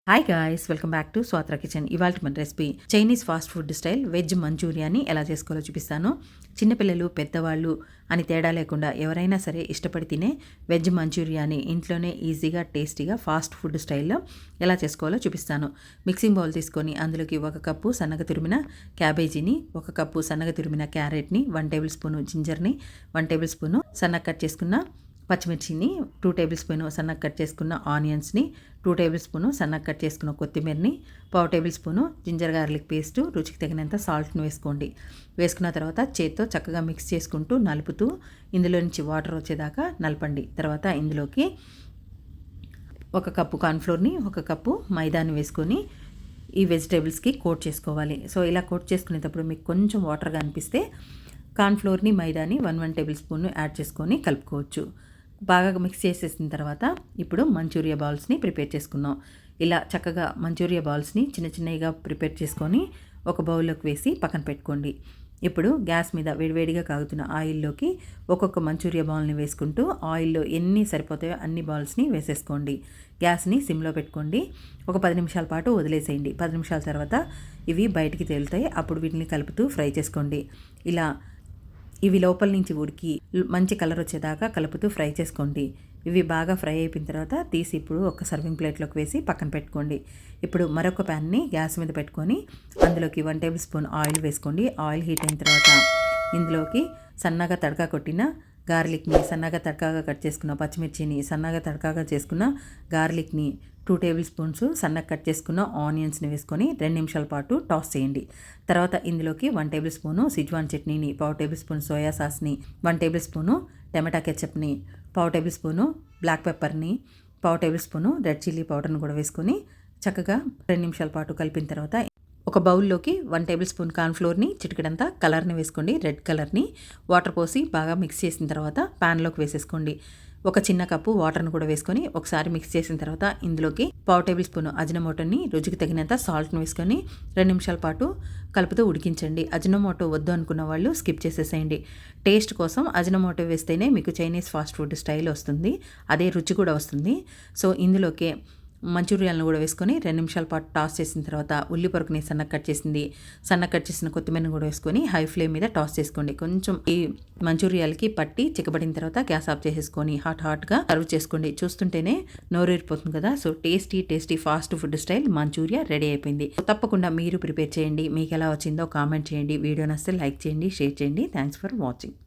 Hi guys, welcome back to Swathra kitchen. ఇవాళ మన recipe Chinese fast food style veg మంచూరియాని ఎలా చేసుకోవాలో చూపిస్తాను. చిన్నపిల్లలు పెద్దవాళ్ళు అని తేడా లేకుండా ఎవరైనా సరే ఇష్టపడి తినే వెజ్ మంచూరియాని ఇంట్లోనే ఈజీగా టేస్టీగా ఫాస్ట్ ఫుడ్ స్టైల్లో ఎలా చేసుకోవాలో చూపిస్తాను. మిక్సింగ్ బౌల్ తీసుకొని అందులోకి 1 కప్పు సన్నగా తురిమిన క్యాబేజీని, 1 కప్పు సన్నగా తురిమిన క్యారెట్ని, 1 టేబుల్ స్పూను జింజర్ని, 1 టేబుల్ స్పూను సన్నగా కట్ చేసుకున్న పచ్చిమిర్చిని, 2 టేబుల్ స్పూను సన్నగా కట్ చేసుకున్న ఆనియన్స్ని, 2 టేబుల్ స్పూను సన్నగా కట్ చేసుకున్న కొత్తిమీరని, 1/2 table spoon ginger garlic paste, రుచికి తగినంత సాల్ట్ని వేసుకోండి. వేసుకున్న తర్వాత చేత్తో చక్కగా మిక్స్ చేసుకుంటూ నలుపుతూ ఇందులో నుంచి వాటర్ వచ్చేదాకా నలపండి. తర్వాత ఇందులోకి 1 కప్పు కార్న్ఫ్లోర్ని, 1 కప్పు మైదాని వేసుకొని ఈ వెజిటేబుల్స్కి కోట్ చేసుకోవాలి. సో ఇలా కోట్ చేసుకునేటప్పుడు మీకు కొంచెం వాటర్గా అనిపిస్తే కార్న్ఫ్లోర్ని, మైదాని 1 టేబుల్ స్పూన్ యాడ్ చేసుకొని కలుపుకోవచ్చు. బాగా మిక్స్ చేసేసిన తర్వాత ఇప్పుడు మంచూరియా బాల్స్ని ప్రిపేర్ చేసుకుందాం. ఇలా చక్కగా మంచూరియా బాల్స్ని చిన్న చిన్నగా ప్రిపేర్ చేసుకొని ఒక బౌల్లోకి వేసి పక్కన పెట్టుకోండి. ఇప్పుడు గ్యాస్ మీద వేడివేడిగా కాగుతున్న ఆయిల్లోకి ఒక్కొక్క మంచూరియా బాల్ని వేసుకుంటూ ఆయిల్లో ఎన్ని సరిపోతాయో అన్ని బాల్స్ని వేసేసుకోండి. గ్యాస్ని సిమ్లో పెట్టుకోండి. ఒక 10 నిమిషాల పాటు వదిలేసేయండి. 10 నిమిషాల తర్వాత ఇవి బయటికి తేలుతాయి. అప్పుడు వీటిని కలుపుతూ ఫ్రై చేసుకోండి. ఇలా ఇవి లోపల నుంచి ఉడికి మంచి కలర్ వచ్చేదాకా కలుపుతూ ఫ్రై చేసుకోండి. ఇవి బాగా ఫ్రై అయిపోయిన తర్వాత తీసి ఇప్పుడు ఒక సర్వింగ్ ప్లేట్లోకి వేసి పక్కన పెట్టుకోండి. ఇప్పుడు మరొక ప్యాన్ని గ్యాస్ మీద పెట్టుకొని అందులోకి 1 టేబుల్ స్పూన్ ఆయిల్ వేసుకోండి. ఆయిల్ హీట్ అయిన తర్వాత ఇందులోకి సన్నగా తడకా కొట్టిన గార్లిక్ని, సన్నగా తడకాగా కట్ చేసుకున్న పచ్చిమిర్చిని, సన్నగా తడకాగా చేసుకున్న గార్లిక్ని, 2 టేబుల్ స్పూన్స్ సన్నగా కట్ చేసుకున్న ఆనియన్స్ని వేసుకొని 2 నిమిషాల పాటు టాస్ చేయండి. తర్వాత ఇందులోకి 1 టేబుల్ స్పూను సిజ్వాన్ చట్నీని, 1/2 టేబుల్ స్పూన్ సోయా సాస్ని, 1 టేబుల్ స్పూను టమాటా కెచప్ని, 1/2 టేబుల్ స్పూను బ్లాక్ పెప్పర్ని, 1/2 టేబుల్ స్పూను రెడ్ చిల్లీ పౌడర్ని కూడా వేసుకొని చక్కగా 2 నిమిషాల పాటు కలిపిన తర్వాత ఒక బౌల్లోకి 1 టేబుల్ స్పూన్ కార్న్ఫ్లోర్ని, చిటికెడంతా కలర్ని వేసుకోండి, రెడ్ కలర్ని. వాటర్ పోసి బాగా మిక్స్ చేసిన తర్వాత ప్యాన్లోకి వేసేసుకోండి. ఒక చిన్న కప్పు వాటర్ని కూడా వేసుకొని ఒకసారి మిక్స్ చేసిన తర్వాత ఇందులోకి 1/2 టేబుల్ స్పూన్ అజినమోటోని, రుచికి తగినంత సాల్ట్ని వేసుకొని 2 నిమిషాల పాటు కలుపుతూ ఉడికించండి. అజినమోటో వద్దు అనుకున్న వాళ్ళు స్కిప్ చేసేసేయండి. టేస్ట్ కోసం అజినమోటో వేస్తేనే మీకు చైనీస్ ఫాస్ట్ ఫుడ్ స్టైల్ వస్తుంది, అదే రుచి కూడా వస్తుంది. సో ఇందులోకి మంచూరియాలను కూడా వేసుకొని 2 నిమిషాల పాటు టాస్ చేసిన తర్వాత ఉల్లి పొరకుని సన్నగా కట్ చేసిన కొత్తిమీరని కూడా వేసుకొని హై ఫ్లేమ్ మీద టాస్ చేసుకోండి. కొంచెం ఈ మంచూరియాలకి పట్టి చిక్కబడిన తర్వాత గ్యాస్ ఆఫ్ చేసేసుకొని హాట్గా సర్వ్ చేసుకోండి. చూస్తుంటేనే నోరూరిపోతుంది కదా. So tasty fast food style Manchurian ready అయిపోయింది. తప్పకుండా మీరు ప్రిపేర్ చేయండి. మీకు ఎలా వచ్చిందో కామెంట్ చేయండి. వీడియో నచ్చితే లైక్ చేయండి, షేర్ చేయండి. Thanks for watching.